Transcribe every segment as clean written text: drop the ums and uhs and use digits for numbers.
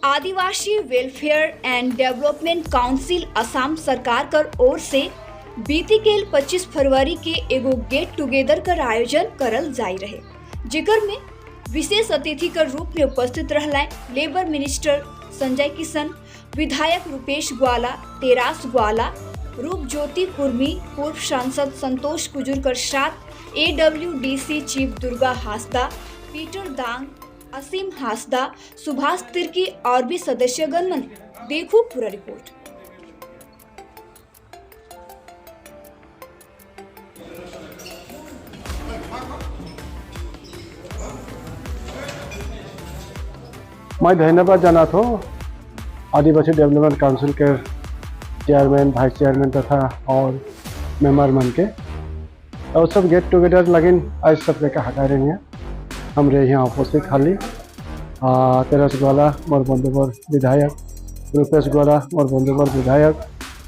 Adivasi welfare and development council Assam सरकार कर ओर से बीती केल 25 फरवरी के एगो गेट टुगेदर कर आयोजन करल जाई रहे, जेकर में विशेष अतिथि के रूप में उपस्थित रहला लेबर मिनिस्टर संजय किशन, विधायक रूपेश ग्वाला, तेरास ग्वाला, रूप ज्योति कुर्मी, पूर्व सांसद संतोष कुजूर कर साथ AWDC chief Durga Hasda, Peter Dang, Asim Hasda, Subhash Tirkey और भी सदस्यगण ने देखो पूरा रिपोर्ट। मैं धन्यवाद जाना था आदिवासी डेवलपमेंट काउंसिल के चेयरमैन, वाइस चेयरमैन तथा और मेंबर मन के और सब गेट टुगेदर लगिन आज सब लेकर हटा रही हैं। हमरे यहाँ उपस्थित खाली तेरस ग्वाला मोर बंधुवर विधायक, रूपेश ग्वाला मोर बंधुवर विधायक,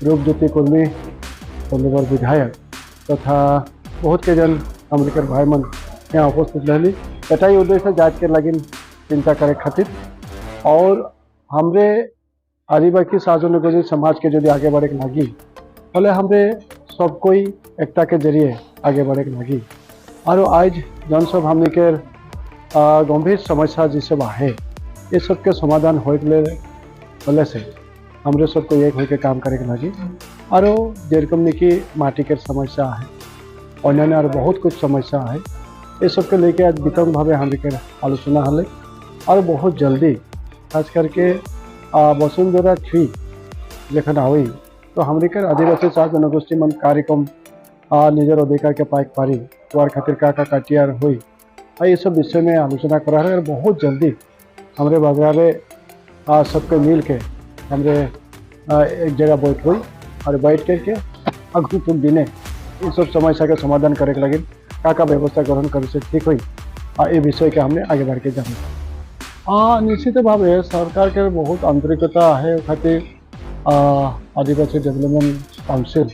रूप ज्योति कुर्मी बंधुवर विधायक तथा बहुत के जन अमरीकर भाई मन यहाँ उपस्थित रही। एटाई उद्देश्य जांच के लगिन चिंता करे खातिर और हमरे आदिवासी साजो समाज के जो आगे बढ़े के लगी भले हमरे सब कोई एकता के जरिए आगे बढ़े के लगी और आज जन सब हमने के गंभीर समस्या जिसब है ये सब के समाधान होले से हमरे सबको एक होकर काम करे के लगी और जेरकम निकी माटी के समस्या है अन्य और बहुत कुछ समस्या है ये सब के लेके आज वितंग भावे हमरे के आलोचना हले और बहुत जल्दी खास करके वसुंधरा 3 जखन आई तो हमरे के आदिवासी साथ जनगोष्ठी मन कार्यक्रम निजर अधिकार के पाइक पारी तोर खातिर का काटियार हुई ये सब विषय में आलोचना करा रहे और बहुत जल्दी हमरे बगराले सबके मिल के हमरे एक जगह बैठ हुई और बैठ करके अगले तुम दिने ये सब समस्या के समाधान करे के लगे का व्यवस्था ग्रहण करे से ठीक हुई ये विषय के हमने आगे बढ़ के जाना। निश्चित भाव सरकार के बहुत आंतरिकता है खातिर आदिवासी डेवलपमेंट काउंसिल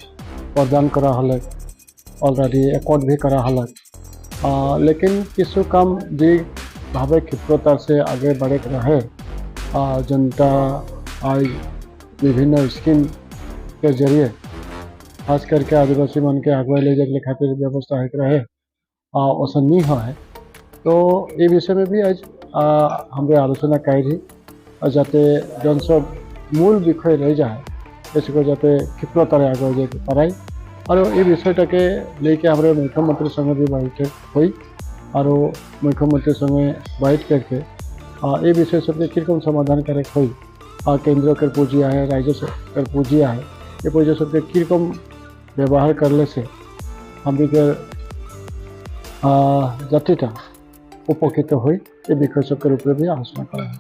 प्रदान करा हल ऑलरेडी एकॉर्ड भी करा हल लेकिन किसु काम जी भावे क्षिप्रता से आगे बढ़े रहे जनता आज विभिन्न स्कीम के जरिए खास करके आदिवासी मन के आगे ले जाने खातिर व्यवस्था है रहे ऐसा नहीं है तो ये विषय में भी आज हमें आलोचना करी जाते जन सब मूल विषय रह जाए इसको जाते क्षिप्रतार आगे जाते पाराई और ये विषयटा के लेके हमारे मुख्यमंत्री संगे भी बैठक हुई और मुख्यमंत्री संगे बैठ करके ये विषय सबके किरकम समाधान करे हुई केंद्र कर पूंजी है, राज्य कर पूंजी है, ये पूंजी सबके किरकम व्यवहार करले से हम जातिटा उपकृत हुई ये विषय सबके रूप में भी आलोचना करा है।